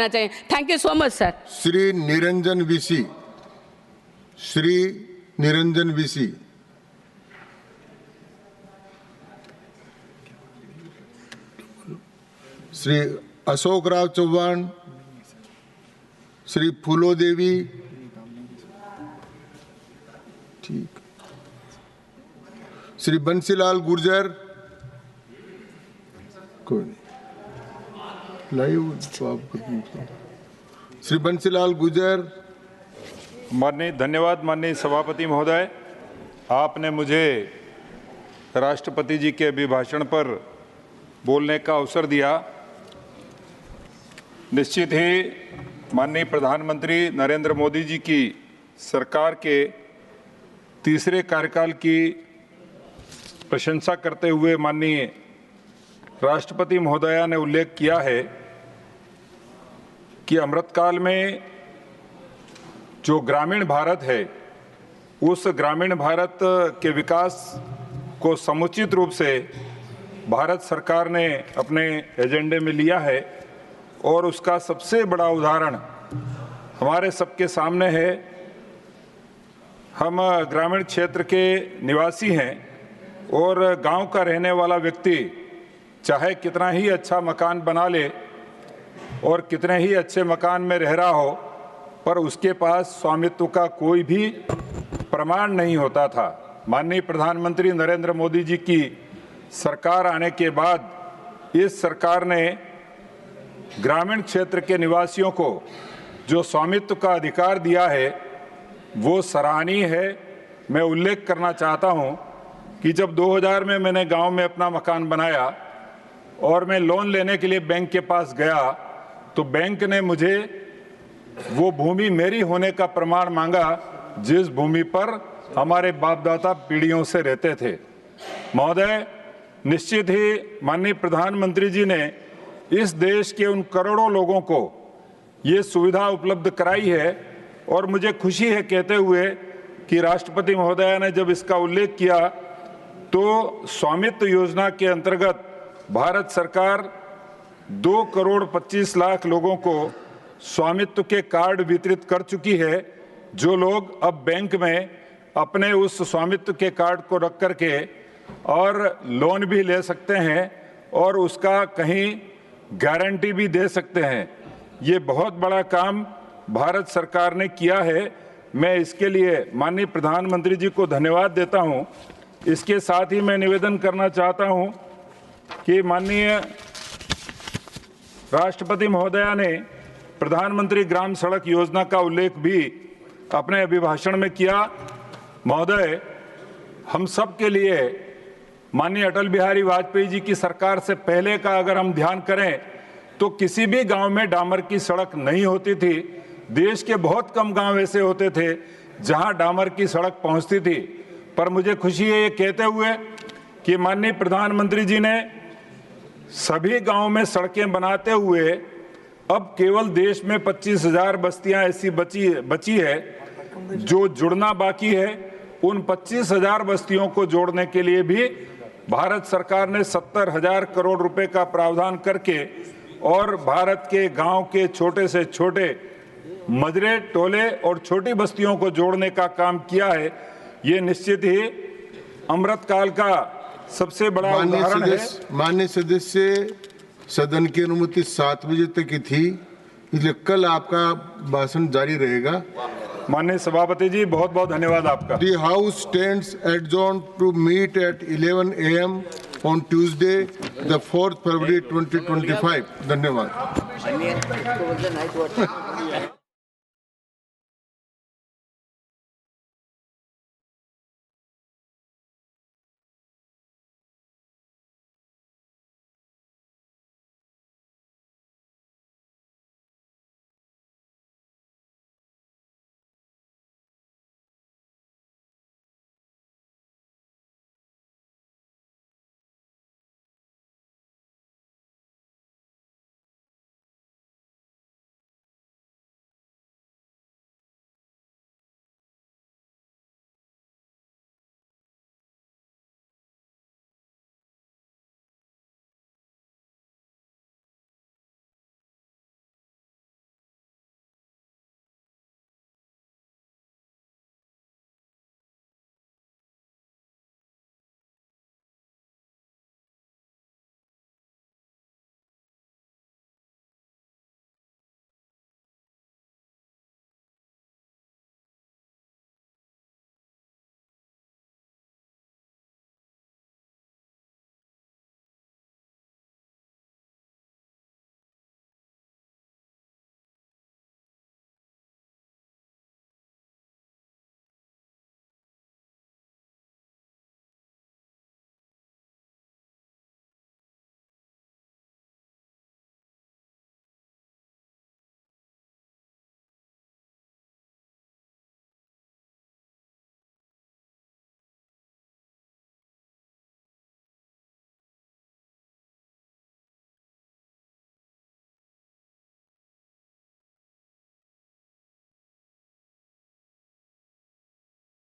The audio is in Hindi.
चाहिए। Thank you so much sir. Shri Niranjan VC, Shri Niranjan VC. Shri Ashok Rao Chauhan, Shri Phulo Devi, ठीक, श्री बंसीलाल गुर्जर, कोई नहीं, लाइव तो आप, श्री बंसीलाल गुर्जर। माननीय धन्यवाद माननीय सभापति महोदय, आपने मुझे राष्ट्रपति जी के अभिभाषण पर बोलने का अवसर दिया। निश्चित ही माननीय प्रधानमंत्री नरेंद्र मोदी जी की सरकार के तीसरे कार्यकाल की प्रशंसा करते हुए माननीय राष्ट्रपति महोदया ने उल्लेख किया है कि अमृतकाल में जो ग्रामीण भारत है, उस ग्रामीण भारत के विकास को समुचित रूप से भारत सरकार ने अपने एजेंडे में लिया है और उसका सबसे बड़ा उदाहरण हमारे सबके सामने है। हम ग्रामीण क्षेत्र के निवासी हैं और गांव का रहने वाला व्यक्ति चाहे कितना ही अच्छा मकान बना ले और कितने ही अच्छे मकान में रह रहा हो, पर उसके पास स्वामित्व का कोई भी प्रमाण नहीं होता था। माननीय प्रधानमंत्री नरेंद्र मोदी जी की सरकार आने के बाद इस सरकार ने ग्रामीण क्षेत्र के निवासियों को जो स्वामित्व का अधिकार दिया है वो सराहनीय है। मैं उल्लेख करना चाहता हूं कि जब 2000 में मैंने गांव में अपना मकान बनाया और मैं लोन लेने के लिए बैंक के पास गया तो बैंक ने मुझे वो भूमि मेरी होने का प्रमाण मांगा जिस भूमि पर हमारे बाप दादा पीढ़ियों से रहते थे। महोदय, निश्चित ही माननीय प्रधानमंत्री जी ने इस देश के उन करोड़ों लोगों को ये सुविधा उपलब्ध कराई है और मुझे खुशी है कहते हुए कि राष्ट्रपति महोदया ने जब इसका उल्लेख किया तो स्वामित्व योजना के अंतर्गत भारत सरकार 2 करोड़ 25 लाख लोगों को स्वामित्व के कार्ड वितरित कर चुकी है, जो लोग अब बैंक में अपने उस स्वामित्व के कार्ड को रख करके और लोन भी ले सकते हैं और उसका कहीं गारंटी भी दे सकते हैं। ये बहुत बड़ा काम भारत सरकार ने किया है। मैं इसके लिए माननीय प्रधानमंत्री जी को धन्यवाद देता हूं। इसके साथ ही मैं निवेदन करना चाहता हूं कि माननीय राष्ट्रपति महोदया ने प्रधानमंत्री ग्राम सड़क योजना का उल्लेख भी अपने अभिभाषण में किया। महोदय, हम सब के लिए माननीय अटल बिहारी वाजपेयी जी की सरकार से पहले का अगर हम ध्यान करें तो किसी भी गांव में डामर की सड़क नहीं होती थी। देश के बहुत कम गांव ऐसे होते थे जहां डामर की सड़क पहुंचती थी। पर मुझे खुशी है ये कहते हुए कि माननीय प्रधानमंत्री जी ने सभी गांवों में सड़कें बनाते हुए अब केवल देश में 25,000 बस्तियां ऐसी बची है जो जुड़ना बाकी है। उन 25,000 बस्तियों को जोड़ने के लिए भी भारत सरकार ने 70,000 करोड़ रुपए का प्रावधान करके और भारत के गांव के छोटे से छोटे मजरे, टोले और छोटी बस्तियों को जोड़ने का काम किया है। ये निश्चित ही अमृतकाल का सबसे बड़ा उदाहरण है। माननीय सदस्य, सदन की अनुमति 7 बजे तक की थी, इसलिए कल आपका भाषण जारी रहेगा। माननीय सभापति जी, बहुत बहुत धन्यवाद आपका। The House stands adjourned to meet at 11 a.m. on Tuesday, the 4th February 2025. धन्यवाद।